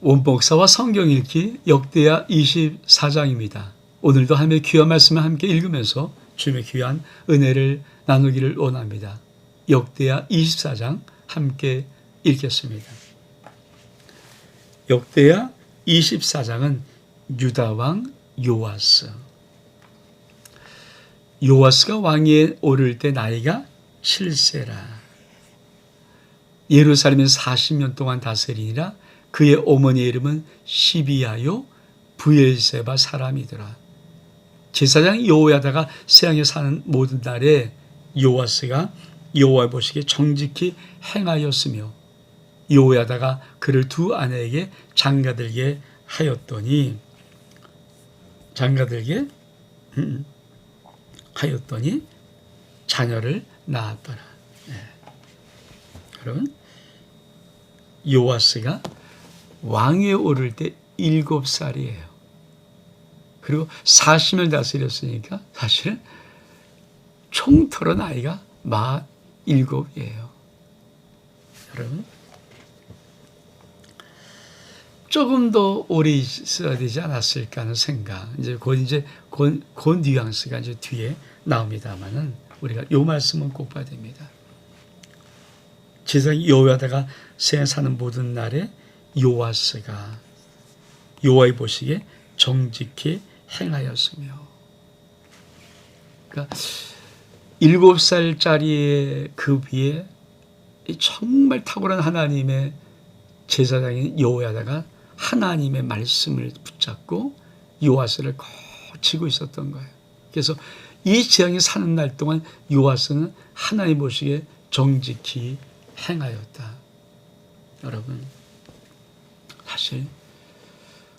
원복사와 성경 읽기 역대하 24장입니다. 오늘도 하나님의 귀한 말씀을 함께 읽으면서 주님의 귀한 은혜를 나누기를 원합니다. 역대하 24장 함께 읽겠습니다. 역대하 24장은 유다 왕 요아스. 요아스가 왕위에 오를 때 나이가 7세라. 예루살렘에 40년 동안 다스리니라. 그의 어머니의 이름은 시비야요 브엘세바 사람이더라. 제사장 여호야다가 세상에 사는 모든 날에 요아스가 여호와 보시기에 정직히 행하였으며 여호야다가 그를 두 아내에게 장가들게 하였더니 자녀를 낳았더라. 네. 여러분, 요아스가 왕위에 오를 때 7살이에요. 그리고 40년 다스렸으니까 사실 총토로 나이가 47이에요. 여러분, 조금 더 오래 있어야 되지 않았을까 하는 생각. 곧 뉘앙스가 이제 뒤에 나옵니다만은 우리가 요 말씀은 꼭 봐야 됩니다. 제사장 여호야다가 세상에 사는 모든 날에 요아스가 여호와의 보시기에 정직히 행하였으며, 그러니까 7살짜리의 그 위에 정말 탁월한 하나님의 제사장인 여호야다가 하나님의 말씀을 붙잡고 요아스를 거치고 있었던 거예요. 그래서 이 재앙이 사는 날 동안 요아스는 하나님 보시기에 정직히 행하였다. 여러분, 사실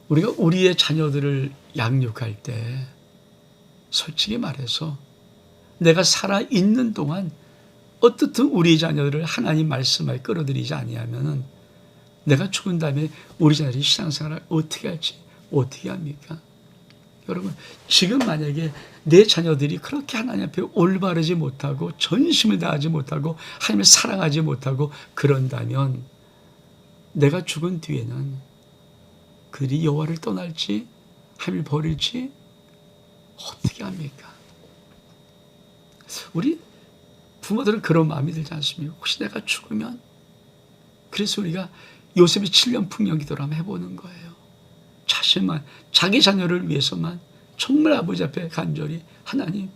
우리가 우리의 자녀들을 양육할 때 솔직히 말해서 내가 살아있는 동안 어떻든 우리 자녀들을 하나님 말씀에 끌어들이지 아니하면은 내가 죽은 다음에 우리 자녀들이 신앙생활을 어떻게 할지 어떻게 합니까? 여러분, 지금 만약에 내 자녀들이 그렇게 하나님 앞에 올바르지 못하고 전심을 다하지 못하고 하나님을 사랑하지 못하고 그런다면 내가 죽은 뒤에는 그들이 여호와를 떠날지 하나님을 버릴지 어떻게 합니까? 우리 부모들은 그런 마음이 들지 않습니까? 혹시 내가 죽으면? 그래서 우리가 요셉의 7년 풍년 기도를 한번 해보는 거예요. 자신만, 자기 자녀를 위해서만 정말 아버지 앞에 간절히 하나님,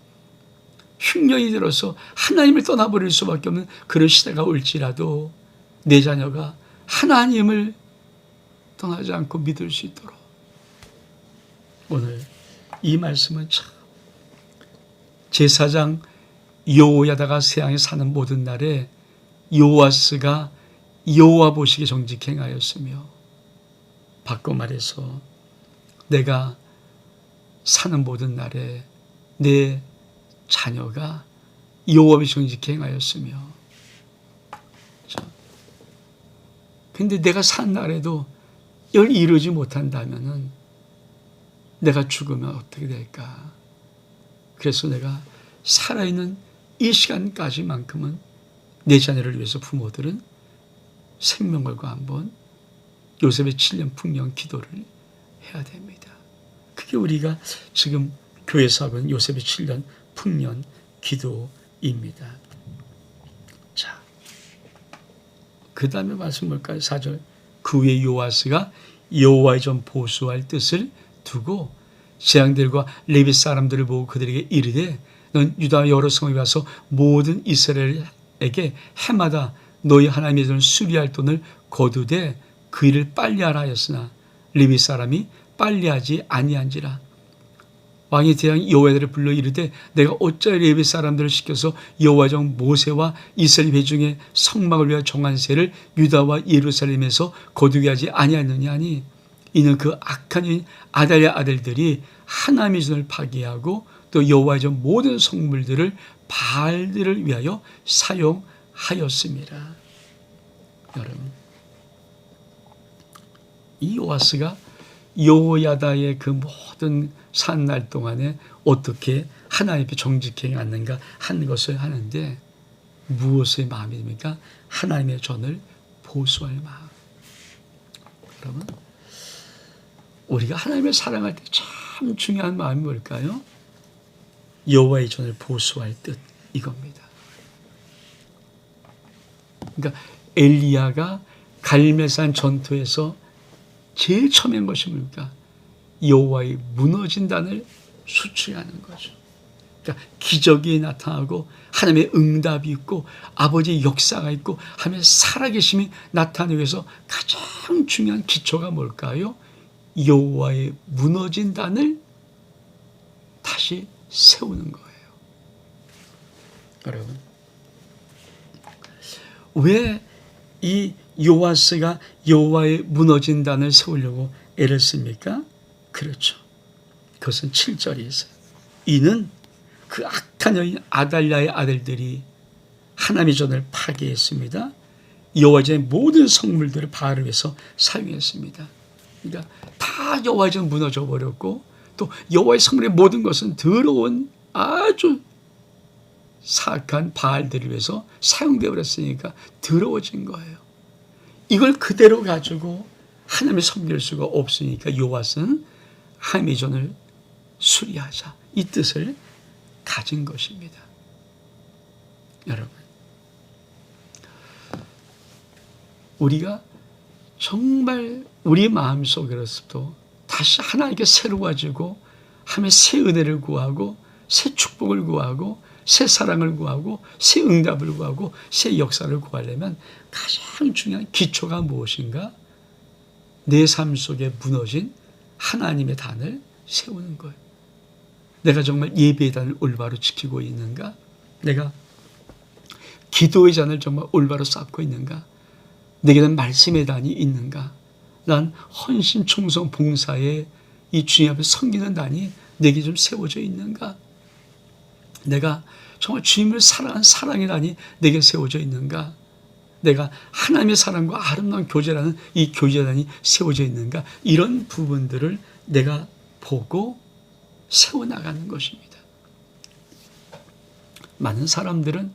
흉년이 들어서 하나님을 떠나버릴 수밖에 없는 그런 시대가 올지라도 내 자녀가 하나님을 떠나지 않고 믿을 수 있도록. 오늘 이 말씀은 참, 제사장 여호야다가 세상에 사는 모든 날에 요아스가 여호와 보시기에 정직히 행하였으며, 바꿔 말해서 내가 사는 모든 날에 내 자녀가 여호와 보시기에 정직히 행하였으며, 근데 내가 산 날에도 이걸 이루지 못한다면은 내가 죽으면 어떻게 될까? 그래서 내가 살아있는 이 시간까지만큼은 내 자녀를 위해서 부모들은 생명 걸고 한번 요셉의 7년 풍년 기도를 해야 됩니다. 그게 우리가 지금 교회에서 하고 있는 요셉의 7년 풍년 기도입니다. 자, 그 다음에 말씀 볼까요? 4절. 그 후에 요아스가 여호와의 전 보수할 뜻을 두고 재앙들과 레위 사람들을 보고 그들에게 이르되 넌 유다 여러 성에 가서 모든 이스라엘에게 해마다 너희 하나님의 전을 수리할 돈을 거두되 그 일을 빨리하라 하였으나 레위 사람이 빨리하지 아니한지라. 왕이 대왕 여호와를 불러 이르되 내가 어찌하여 레위 사람들을 시켜서 여호와의 종 모세와 이스라엘 회중의 성막을 위하여 정한 세를 유다와 예루살렘에서 거두게 하지 아니하느냐 하니, 이는 그 악한 여인 아달랴 아들들이 하나님의 전을 파괴하고 또 여호와의 종 모든 성물들을 바알들을 위하여 사용하였습니다. 여러분, 이 요아스가 여호야다의 그 모든 산 날 동안에 어떻게 하나님 앞에 정직히 행하는가 하는 것을 하는데, 무엇의 마음입니까? 하나님의 전을 보수할 마음. 여러분, 우리가 하나님을 사랑할 때 참 중요한 마음이 뭘까요? 여호와의 전을 보수할 뜻, 이겁니다. 그러니까 엘리야가 갈멜산 전투에서 제일 처음 한 것이 뭡니까? 여호와의 무너진 단을 수출하는 거죠. 그러니까 기적이 나타나고 하나님의 응답이 있고 아버지의 역사가 있고 하나님의 살아계심이 나타나기 위해서 가장 중요한 기초가 뭘까요? 여호와의 무너진 단을 다시 세우는 거예요. 여러분, 왜 이 요아스가 여호와의 무너진 단을 세우려고 애를 씁니까? 그렇죠. 그것은 7절에 있어요. 이는 그 악한 여인 아달랴의 아들들이 하나님의 전을 파괴했습니다. 여호와의 전의 모든 성물들을 바알을 위해서 사용했습니다. 그러니까 다 여호와의 전 무너져 버렸고 또 여호와의 성물의 모든 것은 더러운 아주 사악한 바알들을 위해서 사용되어 버렸으니까 더러워진 거예요. 이걸 그대로 가지고 하나님을 섬길 수가 없으니까 요아스는 하나님의 전을 수리하자, 이 뜻을 가진 것입니다. 여러분, 우리가 정말 우리 마음속으로서도 다시 하나님께 새로워지고 하나님의 새 은혜를 구하고 새 축복을 구하고 새 사랑을 구하고 새 응답을 구하고 새 역사를 구하려면 가장 중요한 기초가 무엇인가? 내 삶 속에 무너진 하나님의 단을 세우는 거예요. 내가 정말 예배의 단을 올바로 지키고 있는가? 내가 기도의 잔을 정말 올바로 쌓고 있는가? 내게는 말씀의 단이 있는가? 난 헌신, 충성, 봉사에 이 주님 앞에 섬기는 단이 내게 좀 세워져 있는가? 내가 정말 주님을 사랑한 사랑의 단이 내게 세워져 있는가? 내가 하나님의 사랑과 아름다운 교제라는 이 교제단이 세워져 있는가? 이런 부분들을 내가 보고 세워나가는 것입니다. 많은 사람들은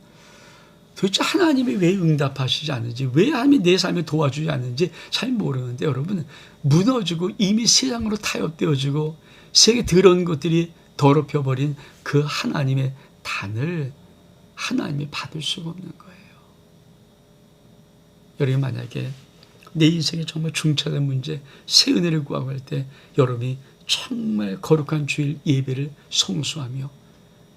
도대체 하나님이 왜 응답하시지 않는지, 왜 하나님이 내 삶에 도와주지 않는지 잘 모르는데, 여러분, 무너지고 이미 세상으로 타협되어지고 세계 더러운 것들이 더럽혀버린 그 하나님의 단을 하나님이 받을 수가 없는 거예요. 여러분, 만약에 내 인생에 정말 중차된 문제, 새 은혜를 구하고 할 때 여러분이 정말 거룩한 주일 예배를 성수하며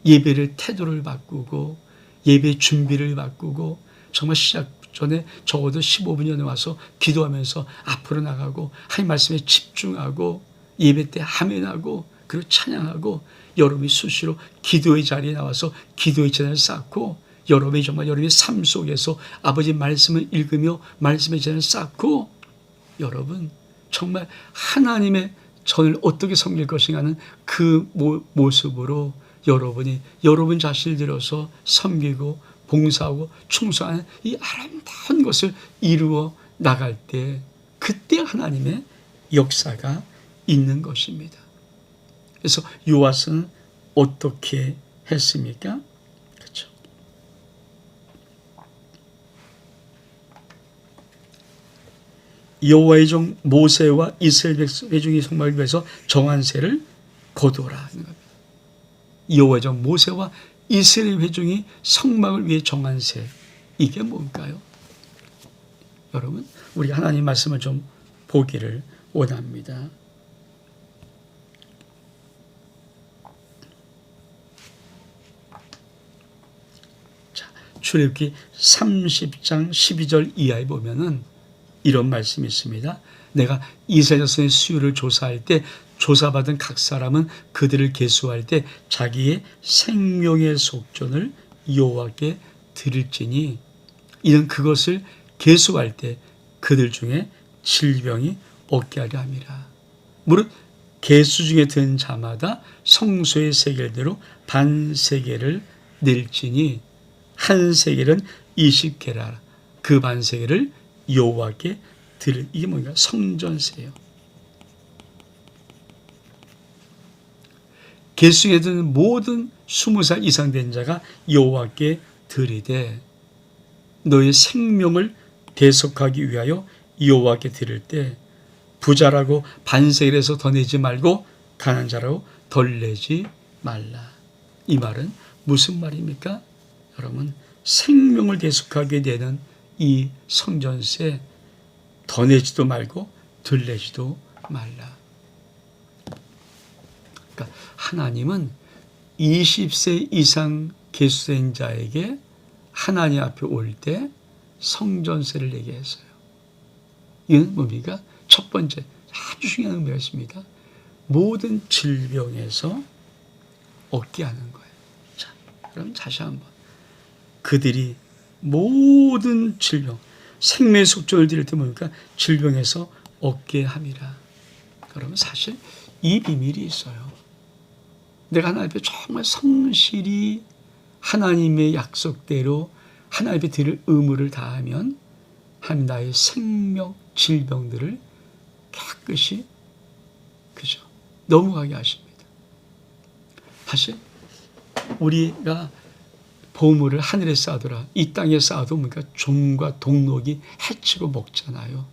예배를 태도를 바꾸고 예배 준비를 바꾸고 정말 시작 전에 적어도 15분 전에 와서 기도하면서 앞으로 나가고 하나님 말씀에 집중하고 예배 때 아멘하고 그리고 찬양하고 여러분이 수시로 기도의 자리에 나와서 기도의 재단을 쌓고 여러분이 정말 여러분의 삶 속에서 아버지 말씀을 읽으며 말씀의 재단을 쌓고 여러분 정말 하나님의 전을 어떻게 섬길 것인가 하는 그 모습으로 여러분이 여러분 자신을 들어서 섬기고 봉사하고 충성하는 이 아름다운 것을 이루어 나갈 때 그때 하나님의 역사가 있는 것입니다. 그래서 요아스는 어떻게 했습니까? 그렇죠. 여호와의 종 모세와 이스라엘 회중이 성막을 위해서 정한 세를 거두어라 하는 겁니다. 여호와의 종 모세와 이스라엘 회중이 성막을 위해 정한 세, 이게 뭘까요? 여러분, 우리 하나님 말씀을 좀 보기를 원합니다. 자, 출애굽기 30장 12절 이하에 보면은 이런 말씀이 있습니다. 내가 이스라엘 자손의 수요를 조사할 때 조사받은 각 사람은 그들을 계수할 때 자기의 생명의 속전을 여호와께 드릴지니 이는 그것을 계수할 때 그들 중에 질병이 없게 하려 함이라. 무릇 계수 중에 든 자마다 성소의 세겔대로 반 세겔을 낼지니 한 세겔은 20개라. 그 반 세겔을 여호와께 드릴, 이게 뭔가 성전세예요. 계수에 드는 모든 20살 이상 된 자가 여호와께 드리되 너의 생명을 대속하기 위하여 여호와께 드릴 때 부자라고 반세를 해서 더 내지 말고 가난한 자라고 덜 내지 말라. 이 말은 무슨 말입니까? 여러분, 생명을 대속하게 되는 이 성전세 더 내지도 말고 덜 내지도 말라. 그러니까 하나님은 20세 이상 계수된 자에게 하나님 앞에 올 때 성전세를 내게 했어요. 이는 뭡니까? 첫 번째, 아주 중요한 의미가 있습니다. 모든 질병에서 얻게 하는 거예요. 자, 그럼 다시 한번. 그들이 모든 질병, 생명의 속전을 드릴 때 뭡니까? 질병에서 얻게 함이라. 그러면 사실 이 비밀이 있어요. 내가 하나님 앞에 정말 성실히 하나님의 약속대로 하나님 앞에 드릴 의무를 다하면 하나님 나의 생명, 질병들을 깨끗이 그죠? 넘어가게 하십니다. 사실 우리가 보물을 하늘에 쌓아두라. 이 땅에 쌓아도 뭡니까? 종과 동록이 해치고 먹잖아요.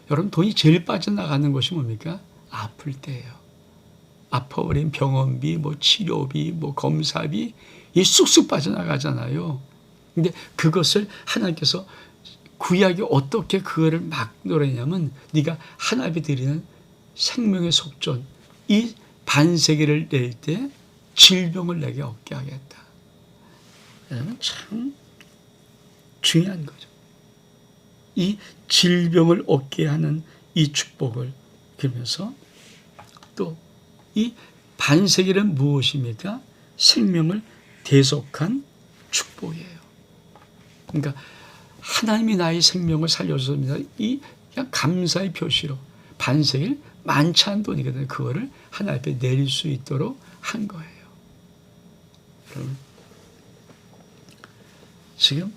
여러분, 돈이 제일 빠져나가는 것이 뭡니까? 아플 때예요. 아파버린 병원비, 치료비, 검사비, 이 쑥쑥 빠져나가잖아요. 근데 그것을 하나님께서 구약이 어떻게 그거를 막노래냐면 네가 하나님께 드리는 생명의 속전, 이 반세계를 낼 때 질병을 내게 얻게 하겠다. 참 중요한 거죠. 이 질병을 얻게 하는 이 축복을 그러면서 또 이 반세계는 무엇입니까? 생명을 대속한 축복이에요. 그러니까 하나님이 나의 생명을 살려줬습니다. 이 그냥 감사의 표시로 반세계를 많지 않은 돈이거든요. 그거를 하나님 앞에 내릴 수 있도록 한 거예요. 여러분, 지금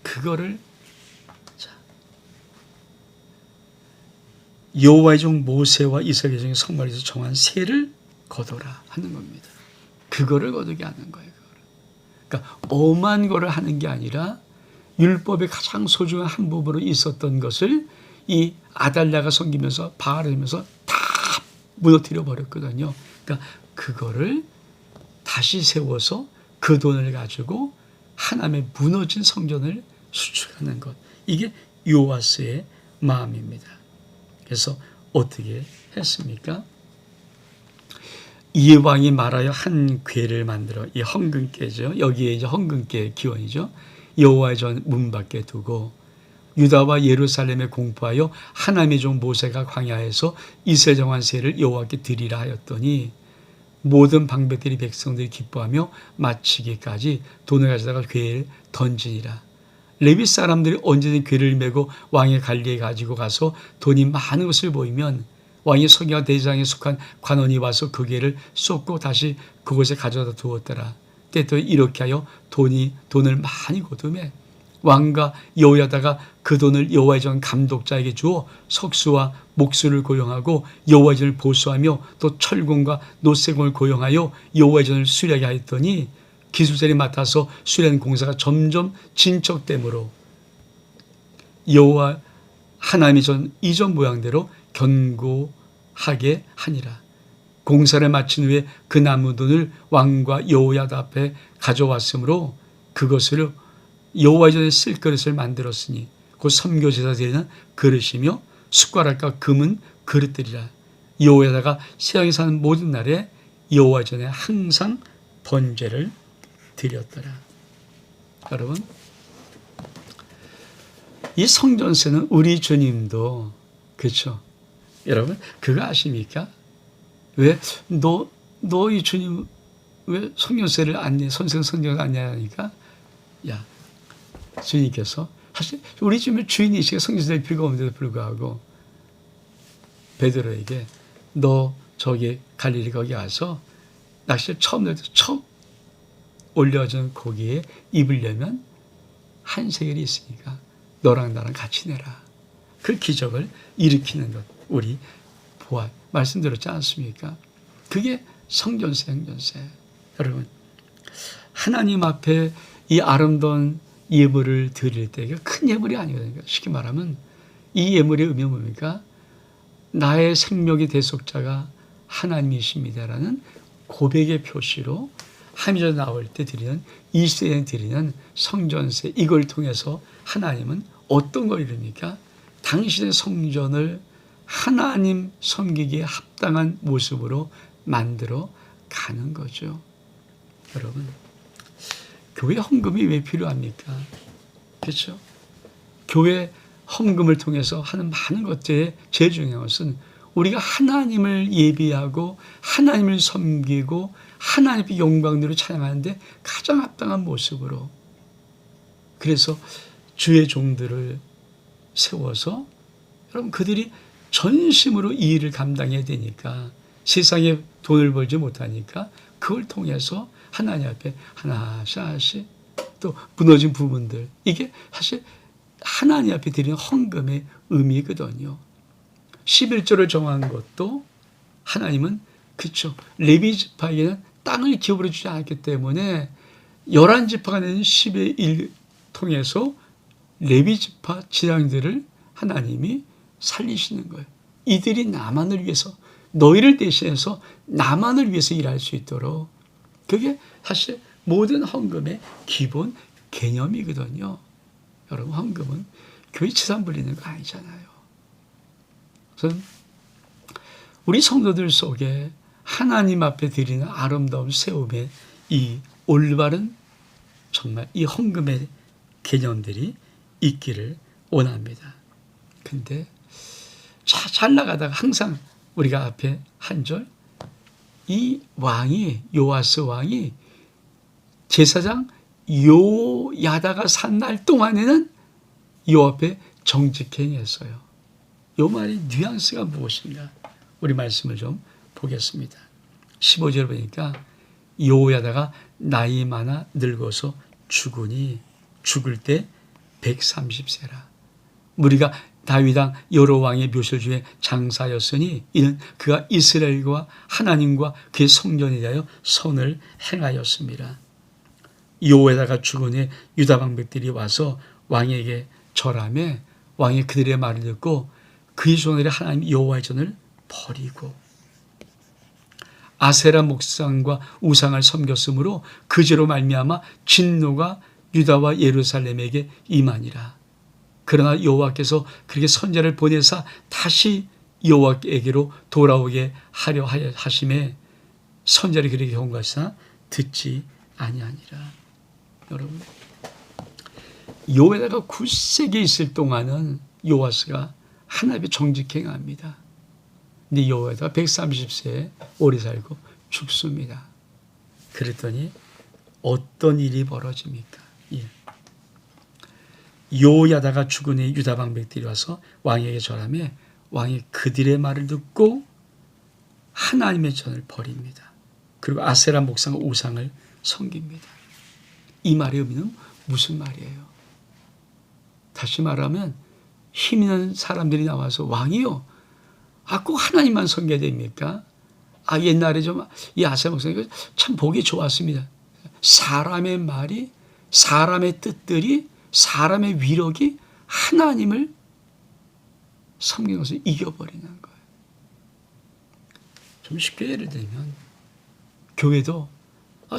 그거를 여호와의 종 모세와 이스라엘 종의 성막에서 정한 세를 거둬라 하는 겁니다. 그거를 거두게 하는 거예요. 그러니까 엄한 거를 하는 게 아니라 율법의 가장 소중한 한 부분으로 있었던 것을 이 아달랴가 섬기면서 바알을 하면서 다 무너뜨려 버렸거든요. 그러니까 그거를 다시 세워서 그 돈을 가지고 하나님의 무너진 성전을 수축하는 것. 이게 요아스의 마음입니다. 그래서 어떻게 했습니까? 이 왕이 말하여 한 궤를 만들어, 이 헌금궤죠. 여기에 이제 헌금궤 기원이죠. 여호와의 전 문 밖에 두고 유다와 예루살렘에 공포하여 하나님의 종 모세가 광야에서 이스라엘 정한 세를 여호와께 드리라 하였더니 모든 방백들이 백성들이 기뻐하며 마치기까지 돈을 가져다가 궤를 던지니라. 레위 사람들이 언제든 궤를 메고 왕의 관리에 가지고 가서 돈이 많은 것을 보이면 왕의 서기와 대장에 속한 관원이 와서 그 궤를 쏟고 다시 그곳에 가져다 두었더라. 때또 이렇게 하여 돈을 많이 거두매 왕과 여호야다가 그 돈을 여호와의 전 감독자에게 주어 석수와 목수를 고용하고 여호와의 전을 보수하며 또 철공과 노쇠공을 고용하여 여호와의 전을 수리하게 하였더니 기술자들이 맡아서 수리하는 공사가 점점 진척되므로 여호와 하나님의 전 이전 모양대로 견고하게 하니라. 공사를 마친 후에 그 남은 돈을 왕과 여호야다 앞에 가져왔으므로 그것을 여호와의 전에 쓸 그릇을 만들었으니 곧 선교제사 드리는 그릇이며 숟가락과 금은 그릇들이라. 여호야다가 세상에 사는 모든 날에 여호와의 전에 항상 번제를 드렸더라. 여러분, 이 성전세는 우리 주님도 그렇죠. 여러분, 그거 아십니까? 왜 너 이 주님 왜 성전세를 안 내? 성전세를 안 내니까 야, 주님께서 사실 우리 집에 주인이시게 성전세 낼 필요가 없는데도 불구하고 베드로에게 너 저기 갈릴리 거기 가서 낚시를 처음 낼 때 처음 올려준 고기에 입으려면 한 세겔이 있으니까 너랑 나랑 같이 내라. 그 기적을 일으키는 것 우리 말씀드렸지 않습니까? 그게 성전세. 여러분, 하나님 앞에 이 아름다운 예물을 드릴 때 이게 큰 예물이 아니거든요. 쉽게 말하면 이 예물의 의미는 뭡니까? 나의 생명의 대속자가 하나님이십니다라는 고백의 표시로 하미전 나올 때 드리는 이스라엘에 드리는 성전세, 이걸 통해서 하나님은 어떤 걸 이룹니까? 당신의 성전을 하나님 섬기기에 합당한 모습으로 만들어 가는 거죠. 여러분, 교회 헌금이 왜 필요합니까? 그렇죠? 교회 헌금을 통해서 하는 많은 것들에 제일 중요한 것은 우리가 하나님을 예비하고 하나님을 섬기고 하나님의 영광으로 찬양하는데 가장 합당한 모습으로, 그래서 주의 종들을 세워서 여러분 그들이 전심으로 이 일을 감당해야 되니까, 세상에 돈을 벌지 못하니까 그걸 통해서 하나님 앞에 하나씩 하나씩 또 무너진 부분들, 이게 사실 하나님 앞에 드리는 헌금의 의미거든요. 11조를 정한 것도 하나님은 그렇죠. 레위 지파에게는 땅을 기업으로 주지 않았기 때문에 11지파가 내는 10의 1 통해서 레위 지파 지랑들을 하나님이 살리시는 거예요. 이들이 나만을 위해서, 너희를 대신해서 나만을 위해서 일할 수 있도록, 그게 사실 모든 헌금의 기본 개념이거든요. 여러분, 헌금은 교회 재산 불리는 거 아니잖아요. 그래서 우리 성도들 속에 하나님 앞에 드리는 아름다운 세움의 이 올바른 정말 이 헌금의 개념들이 있기를 원합니다. 근데 잘 나가다가 항상 우리가 앞에 한 절, 이 왕이, 요아스 왕이 제사장 요야다가 산 날 동안에는 요 앞에 정직행했어요. 요 말의 뉘앙스가 무엇인가? 우리 말씀을 좀 보겠습니다. 15절 보니까 요야다가 나이 많아 늙어서 죽으니 죽을 때 130세라. 우리가 다윗 왕 여러 왕의 묘실 중에 장사였으니 이는 그가 이스라엘과 하나님과 그의 성전에 대하여 선을 행하였습니다. 요야다가 죽으니 유다 방백들이 와서 왕에게 절하며 왕이 그들의 말을 듣고 그의 손에 하나님 여호와의 전을 버리고 아세라 목상과 우상을 섬겼으므로 그 죄로 말미암아 진노가 유다와 예루살렘에게 임하니라. 그러나 여호와께서 그렇게 선지자를 보내사 다시 여호와에게로 돌아오게 하려 하심에 선지자를 그에게 경고하시나 듣지 아니하니라. 여러분, 요야다가 9세기에 있을 동안은 요아스가 하나님의 정직행합니다. 근데 요야다가 130세에 오래 살고 죽습니다. 그랬더니 어떤 일이 벌어집니까? 예. 요야다가 죽으니 유다 방백들이 와서 왕에게 절하며 왕이 그들의 말을 듣고 하나님의 전을 버립니다. 그리고 아세라 목상 우상을 섬깁니다. 이 말의 의미는 무슨 말이에요? 다시 말하면 힘 있는 사람들이 나와서 왕이요, 꼭 하나님만 섬겨야 됩니까? 옛날에 좀 이 아세라 목사님 참 보기 좋았습니다. 사람의 말이, 사람의 뜻들이, 사람의 위력이 하나님을 섬기는 것을 이겨버리는 거예요. 좀 쉽게 예를 들면 교회도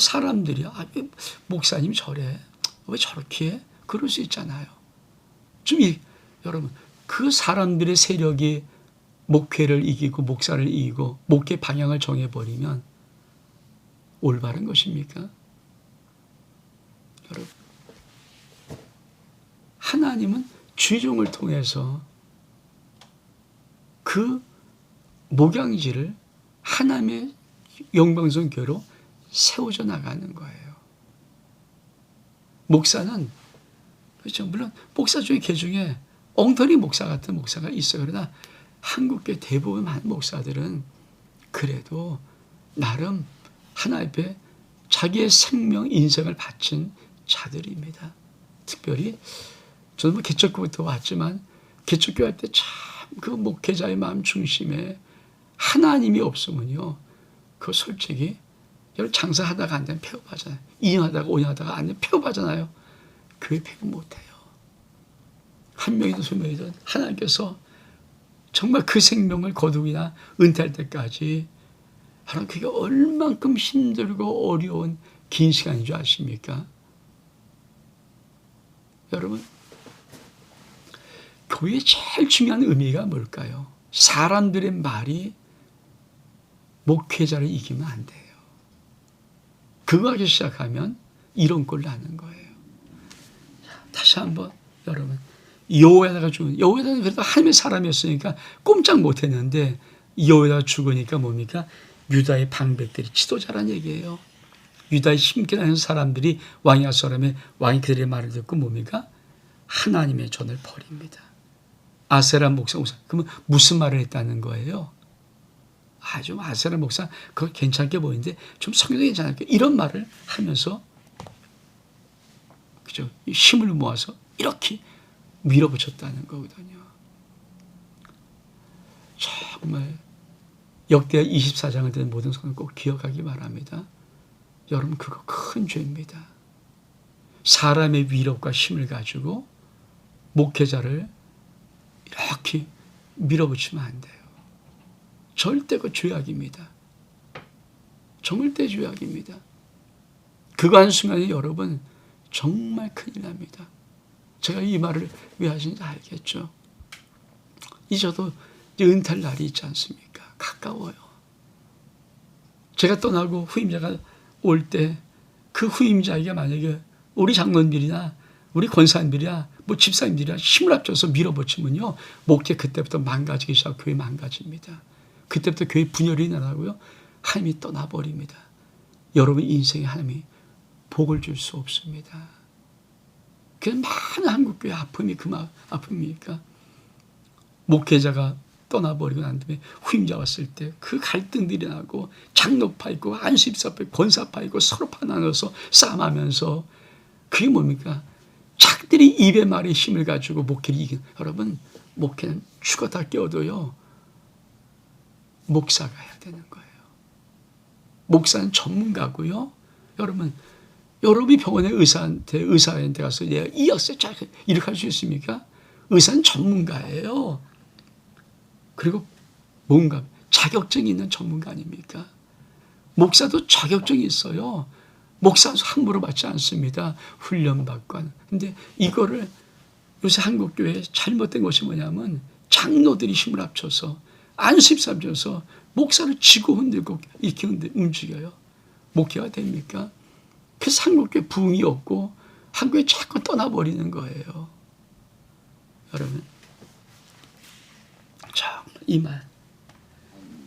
사람들이 왜 목사님 저래, 왜 저렇게 해? 그럴 수 있잖아요. 여러분, 그 사람들의 세력이 목회를 이기고 목사를 이기고 목회 방향을 정해버리면 올바른 것입니까? 여러분, 하나님은 주종을 통해서 그 목양지를 하나님의 영광스러운 교회로 세워져 나가는 거예요. 목사는 그렇죠. 물론 목사 중에 개 중에 엉터리 목사 같은 목사가 있어요. 그러나 한국교회 대부분 많은 목사들은 그래도 나름 하나님 앞에 자기의 생명, 인생을 바친 자들입니다. 특별히 저는 개척교부터 왔지만 개척교회 할 때 참 그 목회자의 마음 중심에 하나님이 없으면요, 그거 솔직히 장사하다가 안 되면 폐업하잖아요. 2년 하다가 5년 하다가 안 되면 폐업하잖아요. 교회 폐교 못해요. 한 명이든 두 명이든 하나님께서 정말 그 생명을 거두기나 은퇴할 때까지 하나님 그게 얼만큼 힘들고 어려운 긴 시간인 줄 아십니까? 여러분, 교회의 제일 중요한 의미가 뭘까요? 사람들의 말이 목회자를 이기면 안 돼요. 그거 하기 시작하면 이런 꼴을 하는 거예요. 다시 한번 여러분, 여호야다가 죽은, 여호야다는 그래도 하나님의 사람이었으니까 꼼짝 못했는데 여호야다가 죽으니까 뭡니까? 유다의 방백들이 지도자란 얘기예요. 유다의 힘있게 다니는 사람들이 왕이 아수아람의 왕이 그들의 말을 듣고 뭡니까? 하나님의 전을 버립니다. 아세라 목사, 그러면 무슨 말을 했다는 거예요? 좀 아세라 목사 그거 괜찮게 보이는데 좀 성경도 괜찮을까? 이런 말을 하면서 그죠? 힘을 모아서 이렇게 밀어붙였다는 거거든요. 정말 역대하 24장을 된 모든 성도는 꼭 기억하기 바랍니다. 여러분 그거 큰 죄입니다. 사람의 위력과 힘을 가지고 목회자를 이렇게 밀어붙이면 안 돼요. 절대 그 죄악입니다. 절대 죄악입니다. 그거 한순간에 여러분 정말 큰일 납니다. 제가 이 말을 왜 하시는지 알겠죠? 저도 이제 은퇴할 날이 있지 않습니까? 가까워요. 제가 떠나고 후임자가 올 때 그 후임자에게 만약에 우리 장로님들이나 우리 권사님들이나 뭐 집사님들이나 힘을 합쳐서 밀어붙이면요, 목회 그때부터 망가지기 시작, 교회 망가집니다. 그때부터 교회 분열이 일어나고요, 하나님이 떠나버립니다. 여러분 인생에 하나님이 복을 줄 수 없습니다. 그래서 많은 한국교회 아픔이 아픔이니까 목회자가 떠나버리고 난 다음에 후임자 왔을 때 그 갈등들이 나고 장로파 있고 안수집사파 있고 권사파 있고 서로 파나눠서 싸움하면서 그게 뭡니까? 자기들이 입의 말의 힘을 가지고 목회를 이기는, 여러분 목회는 죽었다 깨어도요 목사가 해야 되는 거예요. 목사는 전문가고요. 여러분이 병원에 의사한테 가서 내가 이 역사 잘 이렇게 할 수 있습니까? 의사는 전문가예요. 그리고 뭔가 자격증이 있는 전문가 아닙니까? 목사도 자격증이 있어요. 목사 함부로 받지 않습니다. 훈련받고 하는. 근데 이거를 요새 한국교회에 잘못된 것이 뭐냐면 장로들이 힘을 합쳐서 안수집사 합쳐서 목사를 쥐고 흔들고 이렇게 움직여요. 목회가 됩니까? 그래서 한국교회 부흥이 없고 한국교회 자꾸 떠나버리는 거예요. 여러분, 이 말,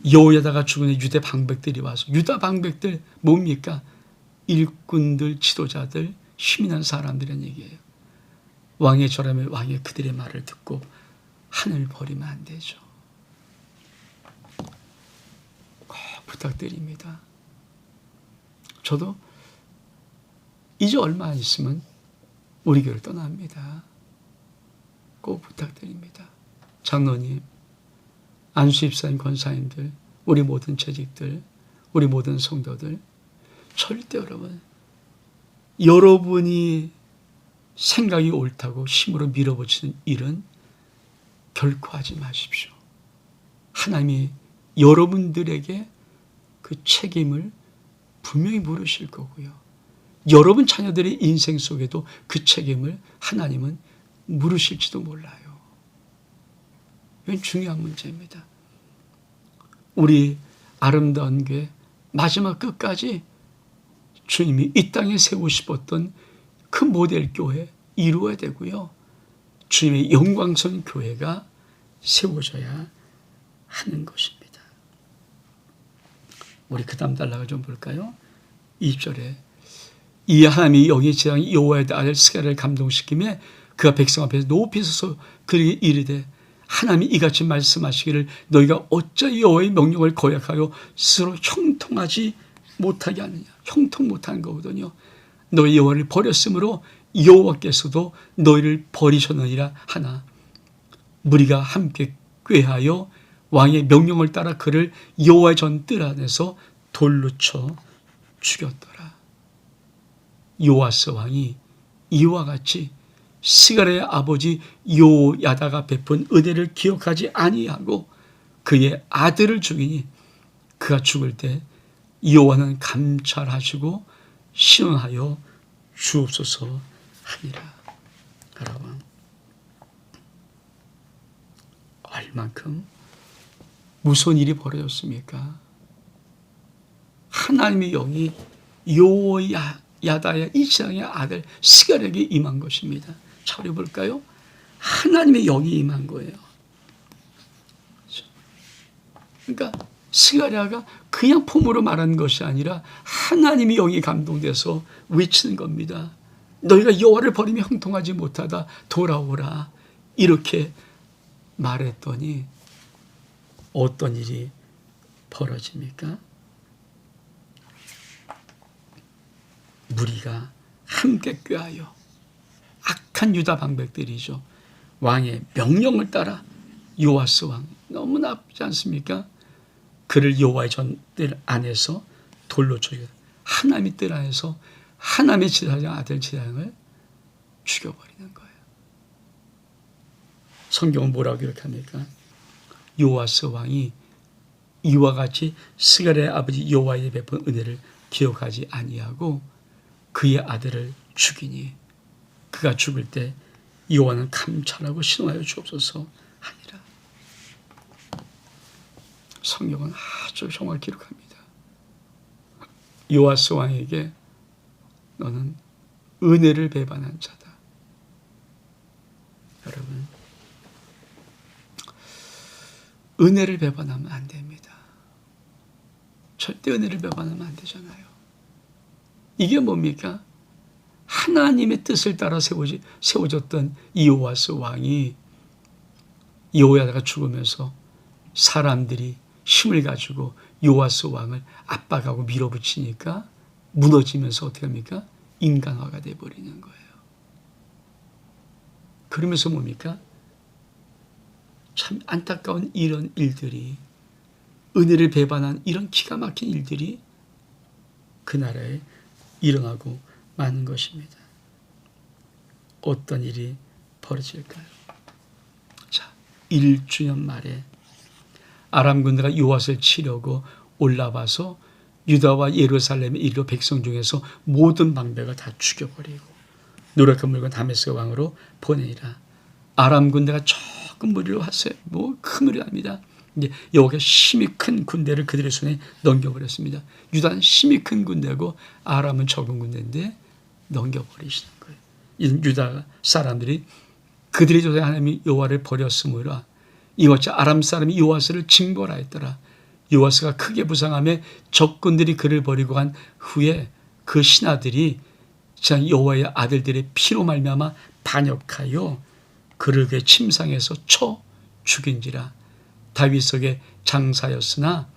여호야다가 죽은 유대 방백들이 와서, 유다 방백들 뭡니까? 일꾼들, 지도자들, 힘있는 사람들이란 얘기예요. 왕의 절함에 왕의 그들의 말을 듣고 하늘 버리면 안 되죠. 꼭 부탁드립니다. 저도 이제 얼마 안 있으면 우리 교회를 떠납니다. 꼭 부탁드립니다. 장로님, 안수집사님, 권사님들, 우리 모든 재직들, 우리 모든 성도들, 절대 여러분이 생각이 옳다고 힘으로 밀어붙이는 일은 결코 하지 마십시오. 하나님이 여러분들에게 그 책임을 분명히 물으실 거고요. 여러분 자녀들의 인생 속에도 그 책임을 하나님은 물으실지도 몰라요. 이건 중요한 문제입니다. 우리 아름다운 교회 마지막 끝까지 주님이 이 땅에 세우고 싶었던 그 모델 교회 이루어야 되고요. 주님의 영광스러운 교회가 세워져야 하는 것입니다. 우리 그 다음 단락을 좀 볼까요? 2절에 이 하나님이 여기 제왕 여호와의 아들 스가랴를 감동시키며 그가 백성 앞에서 높이 서서 그에게 이르되 하나님이 이같이 말씀하시기를 너희가 어찌 여호와의 명령을 거역하여 스스로 형통하지 못하게 하느냐. 형통 못하는 거거든요. 너희 여호와를 버렸으므로 여호와께서도 너희를 버리셨느니라 하나 무리가 함께 꾀하여 왕의 명령을 따라 그를 여호와의 전 뜰 안에서 돌로 쳐 죽였더라. 요아스 왕이 이와 같이 스가랴의 아버지 요야다가 베푼 은혜를 기억하지 아니하고 그의 아들을 죽이니 그가 죽을 때 여호와는 감찰하시고 신원하여 주옵소서 하니라. 여러분, 얼만큼 무서운 일이 벌어졌습니까? 하나님의 영이 요야다의 이 세상의 아들 스가랴에게 임한 것입니다. 자, 우리 볼까요? 하나님의 영이 임한 거예요. 그러니까 스가랴가 그냥 폼으로 말하는 것이 아니라 하나님의 영이 감동돼서 외치는 겁니다. 너희가 여호와를 버리며 형통하지 못하다 돌아오라. 이렇게 말했더니 어떤 일이 벌어집니까? 무리가 함께 꾀하여 악한 유다 방백들이죠. 왕의 명령을 따라 요아스 왕, 너무 나쁘지 않습니까? 그를 여호와의 전뜰 안에서 돌로 죽여 하나님의 뜰 안에서 하나님의 제사장 아들 제사장을 죽여버리는 거예요. 성경은 뭐라고 기록합니까? 요아스 왕이 이와 같이 스가랴의 아버지 여호와의 베푼 은혜를 기억하지 아니하고 그의 아들을 죽이니 그가 죽을 때 여호와는 감찰하고 신원하여 주옵소서 하니라. 성경은 아주 정확히 기록합니다. 요아스 왕에게 너는 은혜를 배반한 자다. 여러분, 은혜를 배반하면 안 됩니다. 절대 은혜를 배반하면 안 되잖아요. 이게 뭡니까? 하나님의 뜻을 따라 세워졌던 이 요아스 왕이 여호야다가 죽으면서 사람들이 힘을 가지고 요아스 왕을 압박하고 밀어붙이니까 무너지면서 어떻게 합니까? 인간화가 되어버리는 거예요. 그러면서 뭡니까? 참 안타까운 이런 일들이, 은혜를 배반한 이런 기가 막힌 일들이 그 나라에 일어나고 마는 것입니다. 어떤 일이 벌어질까요? 자, 1주년 말에 아람 군대가 요아스를 치려고 올라와서 유다와 예루살렘에 이르러 백성 중에서 모든 방백을 다 죽여버리고 노력한 물건 다메스크 왕으로 보내니라. 아람 군대가 조금 무리로 왔어요. 큰 무리 아닙니다. 이제 여호와가 심히 큰 군대를 그들의 손에 넘겨버렸습니다. 유다는 심히 큰 군대고 아람은 적은 군대인데 넘겨버리시는 거예요. 유다 사람들이 그들의 조상의 하나님 여호와를 버렸으므로 이같이 아람 사람이 요아스를 징벌하였더라. 요아스가 크게 부상하며 적군들이 그를 버리고 간 후에 그 신하들이 여호와의 아들들의 피로 말미암아 반역하여 그를 그 침상에서 쳐 죽인지라. 다윗석에 장사였으나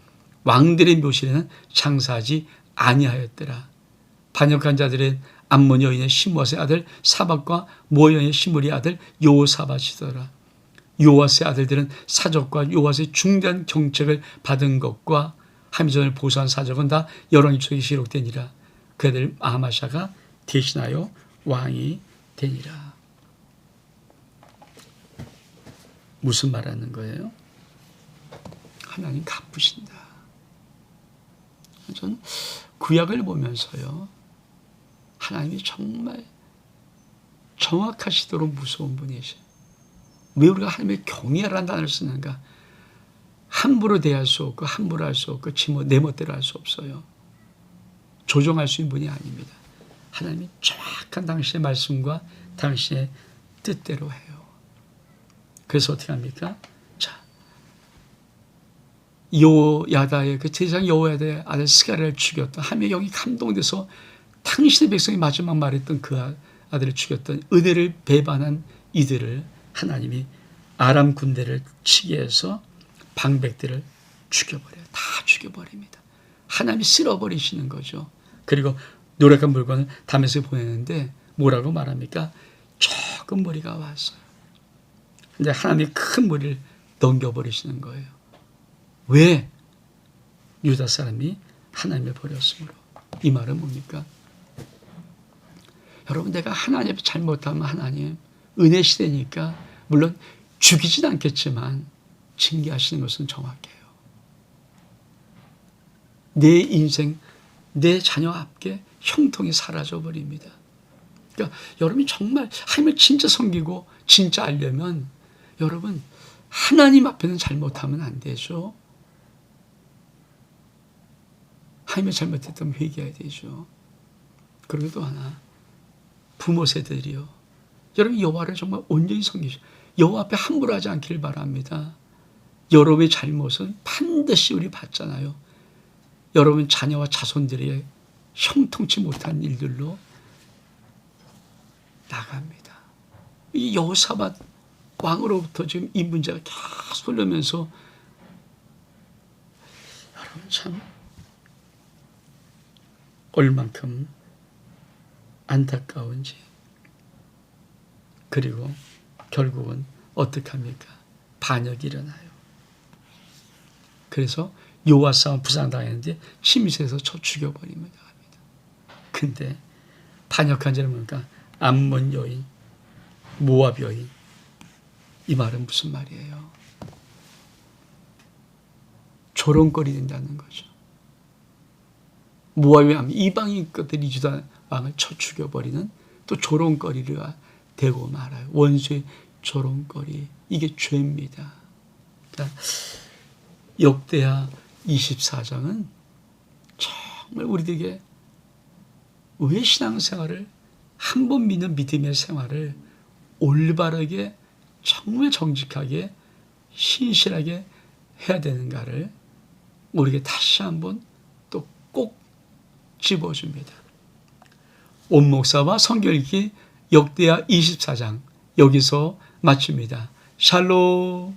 왕들의 묘실에는 장사하지 아니하였더라. 반역한 자들은 암몬 여인의 시므앗의 아들 사박과 모 여인의 시므리의 아들 요사밭이더라. 요아스의 아들들은 사적과 요아스의 중대한 경책을 받은 것과 함전을 보수한 사적은 다 열왕기록에 기록되니라. 그 아들 아마샤가 대신하여 왕이 되니라. 무슨 말하는 거예요? 하나님 갚으신다. 저는 구약을 보면서요, 하나님이 정말 정확하시도록 무서운 분이세요. 왜 우리가 하나님의 경외라는 단어를 쓰는가? 함부로 대할 수 없고 함부로 할 수 없고 내 멋대로 할 수 없어요. 조정할 수 있는 분이 아닙니다. 하나님이 정확한 당신의 말씀과 당신의 뜻대로 해요. 그래서 어떻게 합니까? 자, 요야다의 그 제사장 여호야다의 아들 스가랴를 죽였던 하나님의 영이 감동돼서 당신의 백성이 마지막 말했던 그 아들을 죽였던 은혜를 배반한 이들을 하나님이 아람 군대를 치게 해서 방백들을 죽여버려요. 다 죽여버립니다. 하나님이 쓸어버리시는 거죠. 그리고 노력한 물건을 다메섹에 보내는데 뭐라고 말합니까? 조금 무리가 왔어요. 근데 하나님이 큰 무리를 넘겨버리시는 거예요. 왜? 유다 사람이 하나님을 버렸으므로. 이 말은 뭡니까? 여러분, 내가 하나님 앞에 잘못하면 하나님 은혜 시대니까 물론 죽이진 않겠지만 징계하시는 것은 정확해요. 내 인생, 내 자녀 앞에 형통이 사라져 버립니다. 그러니까 여러분이 정말 하나님을 진짜 섬기고 진짜 알려면 여러분 하나님 앞에는 잘못하면 안 되죠. 하나님이 잘못했다면 회개해야 되죠. 그리고 또 하나, 부모 세대들이요. 여러분 여호와를 정말 온전히 섬기시고 여호와 앞에 함부로 하지 않길 바랍니다. 여러분의 잘못은 반드시 우리 받잖아요. 여러분 자녀와 자손들의 형통치 못한 일들로 나갑니다. 이 여호사밧 왕으로부터 지금 이 문제가 계속 흘러면서 여러분 참 얼만큼 안타까운지. 그리고 결국은 어떻게 합니까? 반역이 일어나요. 그래서 요아스가 부상당했는데 침실에서 쳐 죽여버립니다. 근데 반역한 자는 뭡니까? 암몬 여인, 모압 여인. 이 말은 무슨 말이에요? 조롱거리 된다는 거죠. 모압의 암, 이방인 것들이 유다 왕을 쳐 죽여버리는 또 조롱거리가 되고 말아요. 원수의 조롱거리. 이게 죄입니다. 그러니까 역대하 24장은 정말 우리에게 왜 신앙생활을 한 번 믿는 믿음의 생활을 올바르게 정말 정직하게 신실하게 해야 되는가를 우리에게 다시 한번 또 꼭 집어줍니다. 온 목사와 성경 읽기 역대하 24장 여기서 마칩니다. 샬롬.